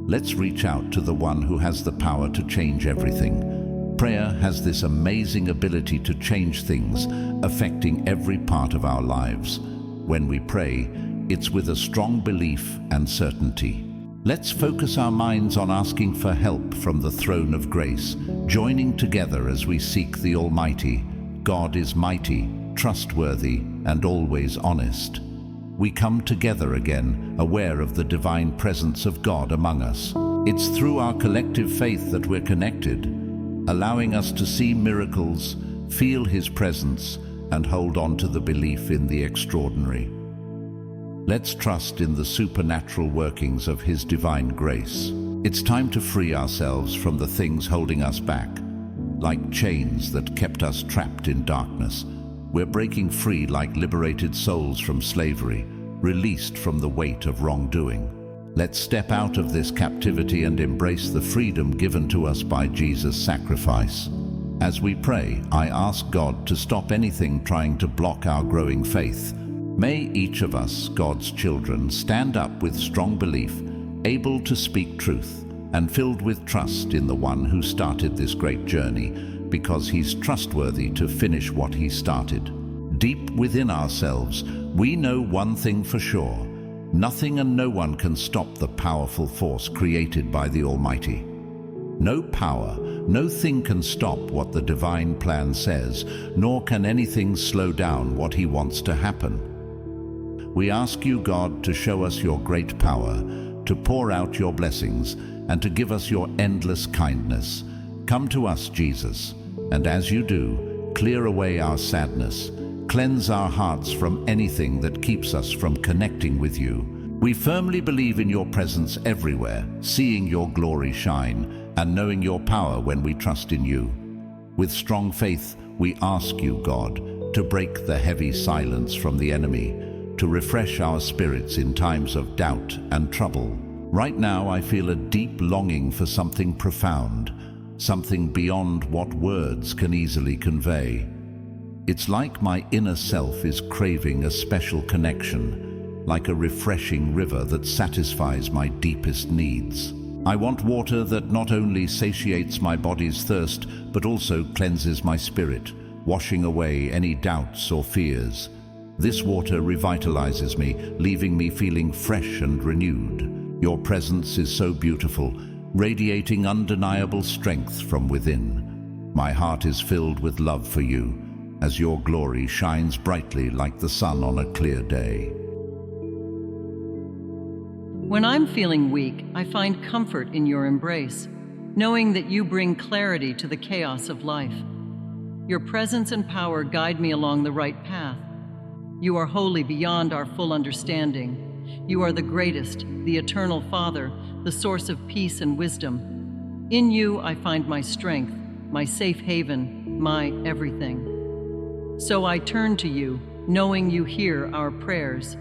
Let's reach out to the one who has the power to change everything. Prayer has this amazing ability to change things, affecting every part of our lives. When we pray, it's with a strong belief and certainty. Let's focus our minds on asking for help from the throne of grace, joining together as we seek the Almighty. God is mighty, trustworthy, and always honest. We come together again, aware of the divine presence of God among us. It's through our collective faith that we're connected, allowing us to see miracles, feel His presence, and hold on to the belief in the extraordinary. Let's trust in the supernatural workings of His divine grace. It's time to free ourselves from the things holding us back, like chains that kept us trapped in darkness. We're breaking free like liberated souls from slavery, released from the weight of wrongdoing. Let's step out of this captivity and embrace the freedom given to us by Jesus' sacrifice. As we pray, I ask God to stop anything trying to block our growing faith. May each of us, God's children, stand up with strong belief, able to speak truth, and filled with trust in the one who started this great journey, because He's trustworthy to finish what He started. Deep within ourselves, we know one thing for sure: nothing and no one can stop the powerful force created by the Almighty. No power, no thing can stop what the divine plan says, nor can anything slow down what He wants to happen. We ask you, God, to show us your great power, to pour out your blessings, and to give us your endless kindness. Come to us, Jesus, and as you do, clear away our sadness, cleanse our hearts from anything that keeps us from connecting with you. We firmly believe in your presence everywhere, seeing your glory shine, and knowing your power when we trust in you. With strong faith, we ask you, God, to break the heavy silence from the enemy, to refresh our spirits in times of doubt and trouble. Right now, I feel a deep longing for something profound, something beyond what words can easily convey. It's like my inner self is craving a special connection, like a refreshing river that satisfies my deepest needs. I want water that not only satiates my body's thirst, but also cleanses my spirit, washing away any doubts or fears. This water revitalizes me, leaving me feeling fresh and renewed. Your presence is so beautiful, radiating undeniable strength from within. My heart is filled with love for you, as your glory shines brightly like the sun on a clear day. When I'm feeling weak, I find comfort in your embrace, knowing that you bring clarity to the chaos of life. Your presence and power guide me along the right path. You are holy beyond our full understanding. You are the greatest, the eternal Father, the source of peace and wisdom. In you, I find my strength, my safe haven, my everything. So I turn to you, knowing you hear our prayers.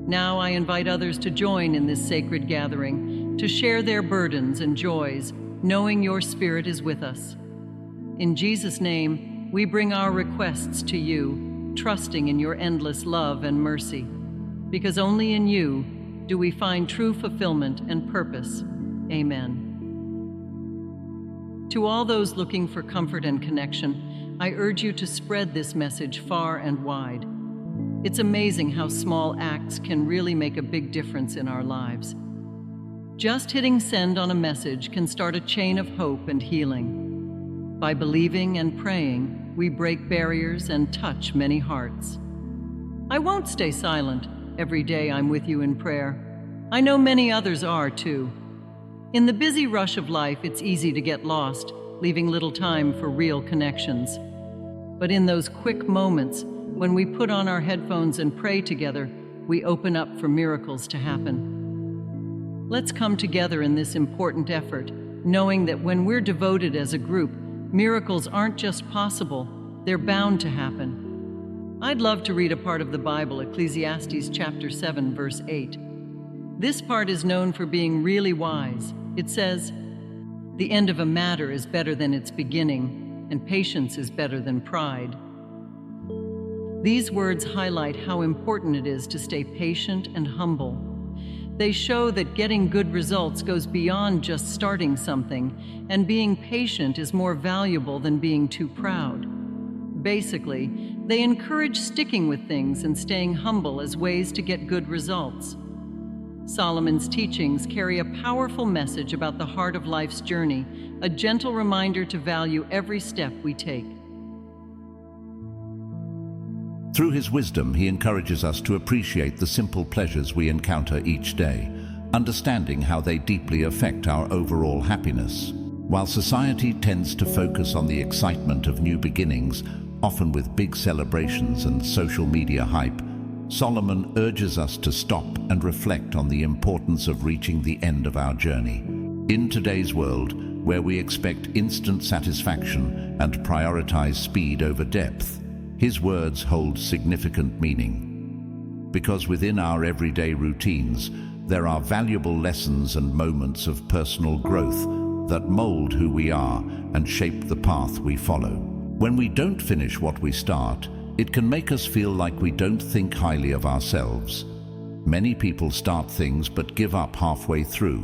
Now I invite others to join in this sacred gathering, to share their burdens and joys, knowing your Spirit is with us. In Jesus' name, we bring our requests to you, trusting in your endless love and mercy, because only in you do we find true fulfillment and purpose. Amen. To all those looking for comfort and connection, I urge you to spread this message far and wide. It's amazing how small acts can really make a big difference in our lives. Just hitting send on a message can start a chain of hope and healing. By believing and praying, we break barriers and touch many hearts. I won't stay silent. Every day I'm with you in prayer. I know many others are too. In the busy rush of life, it's easy to get lost, leaving little time for real connections. But in those quick moments, when we put on our headphones and pray together, we open up for miracles to happen. Let's come together in this important effort, knowing that when we're devoted as a group, miracles aren't just possible, they're bound to happen. I'd love to read a part of the Bible, Ecclesiastes chapter 7, verse 8. This part is known for being really wise. It says, "The end of a matter is better than its beginning, and patience is better than pride." These words highlight how important it is to stay patient and humble. They show that getting good results goes beyond just starting something, and being patient is more valuable than being too proud. Basically, they encourage sticking with things and staying humble as ways to get good results. Solomon's teachings carry a powerful message about the heart of life's journey, a gentle reminder to value every step we take. Through his wisdom, he encourages us to appreciate the simple pleasures we encounter each day, understanding how they deeply affect our overall happiness. While society tends to focus on the excitement of new beginnings, often with big celebrations and social media hype, Solomon urges us to stop and reflect on the importance of reaching the end of our journey. In today's world, where we expect instant satisfaction and prioritize speed over depth, his words hold significant meaning. Because within our everyday routines, there are valuable lessons and moments of personal growth that mold who we are and shape the path we follow. When we don't finish what we start, it can make us feel like we don't think highly of ourselves. Many people start things but give up halfway through,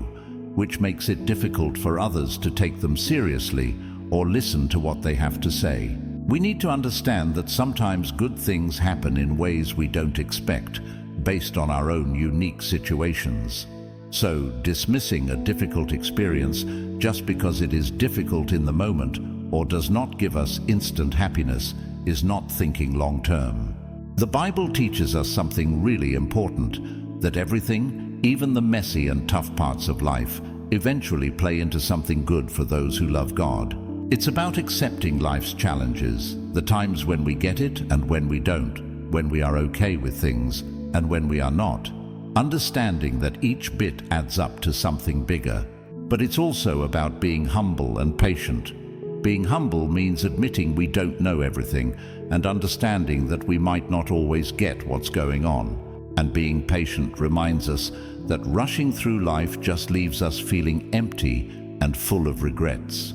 which makes it difficult for others to take them seriously or listen to what they have to say. We need to understand that sometimes good things happen in ways we don't expect, based on our own unique situations. So, dismissing a difficult experience just because it is difficult in the moment or does not give us instant happiness is not thinking long-term. The Bible teaches us something really important, that everything, even the messy and tough parts of life, eventually play into something good for those who love God. It's about accepting life's challenges, the times when we get it and when we don't, when we are okay with things and when we are not. Understanding that each bit adds up to something bigger. But it's also about being humble and patient. Being humble means admitting we don't know everything and understanding that we might not always get what's going on. And being patient reminds us that rushing through life just leaves us feeling empty and full of regrets.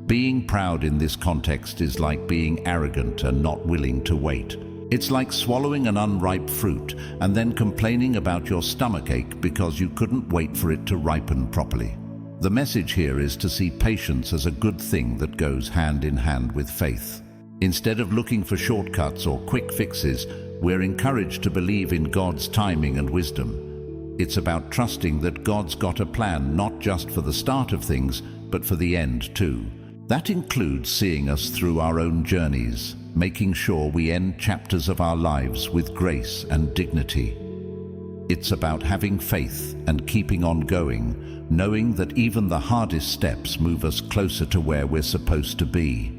Being proud in this context is like being arrogant and not willing to wait. It's like swallowing an unripe fruit and then complaining about your stomachache because you couldn't wait for it to ripen properly. The message here is to see patience as a good thing that goes hand in hand with faith. Instead of looking for shortcuts or quick fixes, we're encouraged to believe in God's timing and wisdom. It's about trusting that God's got a plan not just for the start of things, but for the end too. That includes seeing us through our own journeys, making sure we end chapters of our lives with grace and dignity. It's about having faith and keeping on going, knowing that even the hardest steps move us closer to where we're supposed to be.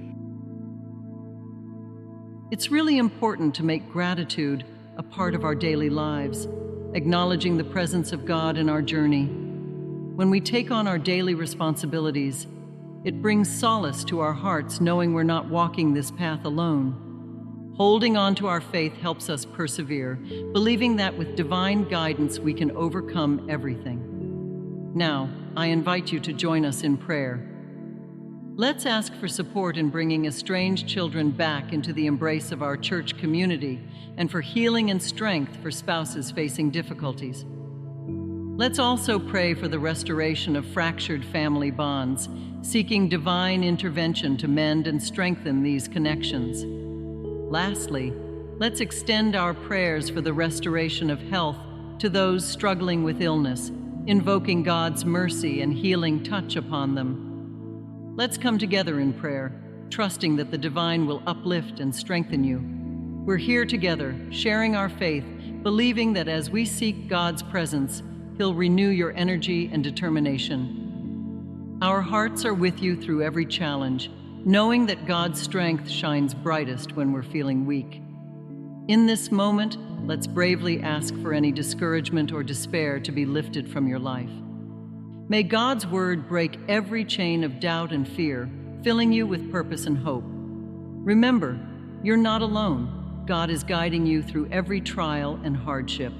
It's really important to make gratitude a part of our daily lives, acknowledging the presence of God in our journey. When we take on our daily responsibilities, it brings solace to our hearts knowing we're not walking this path alone. Holding on to our faith helps us persevere, believing that with divine guidance we can overcome everything. Now, I invite you to join us in prayer. Let's ask for support in bringing estranged children back into the embrace of our church community and for healing and strength for spouses facing difficulties. Let's also pray for the restoration of fractured family bonds, seeking divine intervention to mend and strengthen these connections. Lastly, let's extend our prayers for the restoration of health to those struggling with illness, invoking God's mercy and healing touch upon them. Let's come together in prayer, trusting that the divine will uplift and strengthen you. We're here together, sharing our faith, believing that as we seek God's presence, He'll renew your energy and determination. Our hearts are with you through every challenge, knowing that God's strength shines brightest when we're feeling weak. In this moment, let's bravely ask for any discouragement or despair to be lifted from your life. May God's word break every chain of doubt and fear, filling you with purpose and hope. Remember, you're not alone. God is guiding you through every trial and hardship.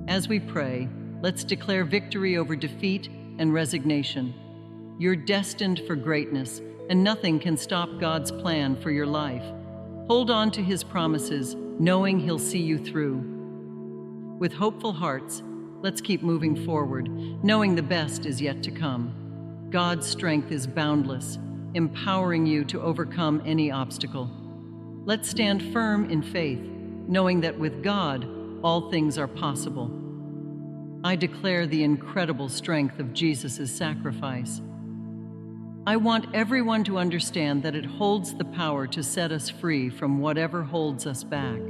As we pray, let's declare victory over defeat and resignation. You're destined for greatness, and nothing can stop God's plan for your life. Hold on to His promises, knowing He'll see you through. With hopeful hearts, Let's keep moving forward, knowing the best is yet to come. God's strength is boundless, empowering you to overcome any obstacle. Let's stand firm in faith, knowing that with God, all things are possible. I declare the incredible strength of Jesus' sacrifice. I want everyone to understand that it holds the power to set us free from whatever holds us back.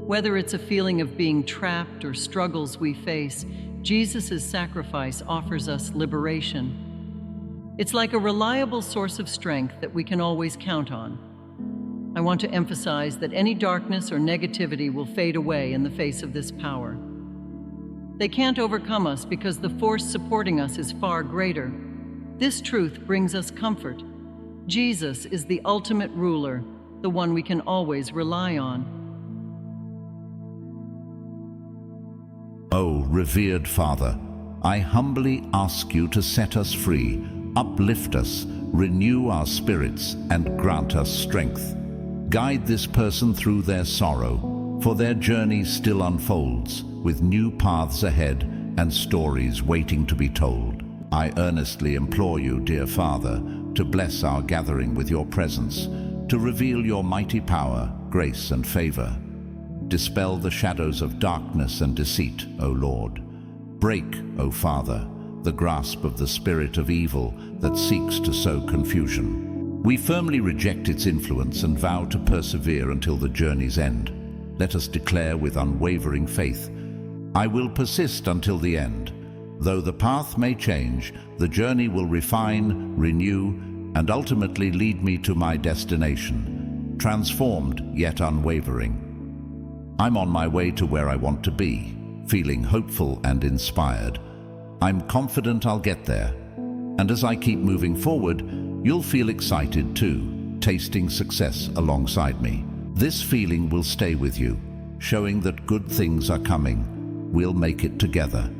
Whether it's a feeling of being trapped or struggles we face, Jesus' sacrifice offers us liberation. It's like a reliable source of strength that we can always count on. I want to emphasize that any darkness or negativity will fade away in the face of this power. They can't overcome us because the force supporting us is far greater. This truth brings us comfort. Jesus is the ultimate ruler, the one we can always rely on. O revered Father, I humbly ask you to set us free, uplift us, renew our spirits, and grant us strength. Guide this person through their sorrow, for their journey still unfolds, with new paths ahead and stories waiting to be told. I earnestly implore you, dear Father, to bless our gathering with your presence, to reveal your mighty power, grace, and favor. Dispel the shadows of darkness and deceit, O Lord. Break, O Father, the grasp of the spirit of evil that seeks to sow confusion. We firmly reject its influence and vow to persevere until the journey's end. Let us declare with unwavering faith, I will persist until the end. Though the path may change, the journey will refine, renew, and ultimately lead me to my destination, transformed yet unwavering. I'm on my way to where I want to be, feeling hopeful and inspired. I'm confident I'll get there. And as I keep moving forward, you'll feel excited too, tasting success alongside me. This feeling will stay with you, showing that good things are coming. We'll make it together.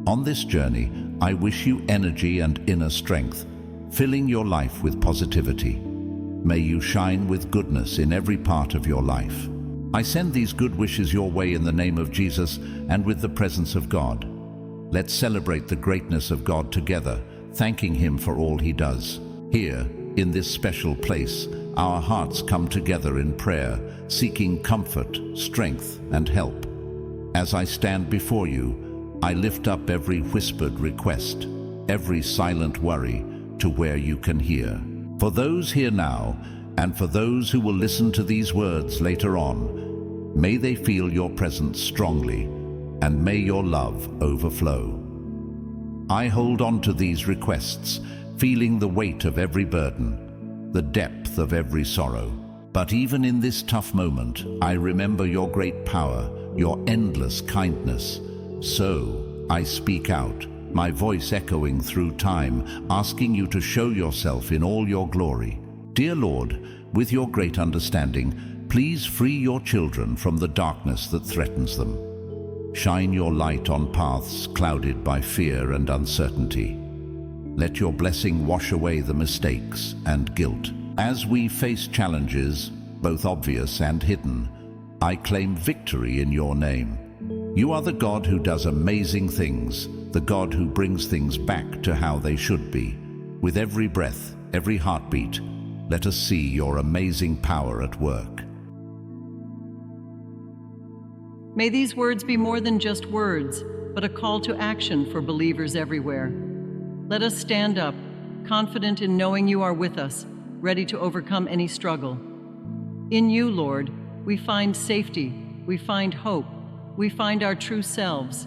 On this journey, I wish you energy and inner strength, filling your life with positivity. May you shine with goodness in every part of your life. I send these good wishes your way in the name of Jesus and with the presence of God. Let's celebrate the greatness of God together, thanking Him for all He does. Here, in this special place, our hearts come together in prayer, seeking comfort, strength, and help. As I stand before you, I lift up every whispered request, every silent worry, to where you can hear. For those here now, and for those who will listen to these words later on, may they feel your presence strongly, and may your love overflow. I hold on to these requests, feeling the weight of every burden, the depth of every sorrow. But even in this tough moment, I remember your great power, your endless kindness. So I speak out, my voice echoing through time, asking you to show yourself in all your glory. Dear Lord, with your great understanding, please free your children from the darkness that threatens them. Shine your light on paths clouded by fear and uncertainty. Let your blessing wash away the mistakes and guilt. As we face challenges, both obvious and hidden, I claim victory in your name. You are the God who does amazing things, the God who brings things back to how they should be. With every breath, every heartbeat, let us see your amazing power at work. May these words be more than just words, but a call to action for believers everywhere. Let us stand up, confident in knowing you are with us, ready to overcome any struggle. In you, Lord, we find safety, we find hope, we find our true selves.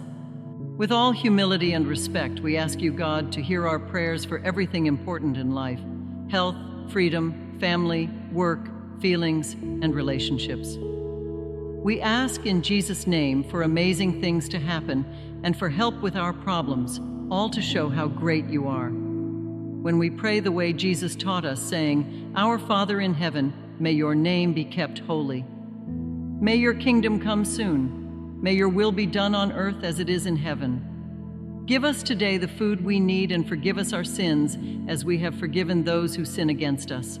With all humility and respect, we ask you, God, to hear our prayers for everything important in life: health, freedom, family, work, feelings, and relationships. We ask in Jesus' name for amazing things to happen and for help with our problems, all to show how great you are. When we pray the way Jesus taught us, saying, "Our Father in heaven, may your name be kept holy. May your kingdom come soon. May your will be done on earth as it is in heaven. Give us today the food we need and forgive us our sins as we have forgiven those who sin against us.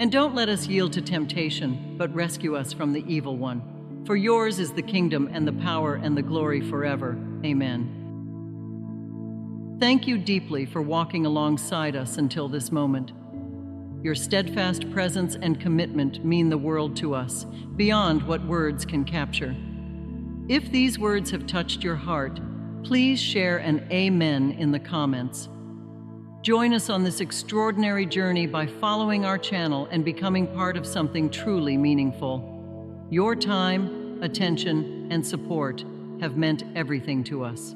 And don't let us yield to temptation, but rescue us from the evil one. For yours is the kingdom and the power and the glory forever. Amen. Thank you deeply for walking alongside us until this moment. Your steadfast presence and commitment mean the world to us, beyond what words can capture. If these words have touched your heart, please share an amen in the comments. Join us on this extraordinary journey by following our channel and becoming part of something truly meaningful. Your time, attention, and support have meant everything to us.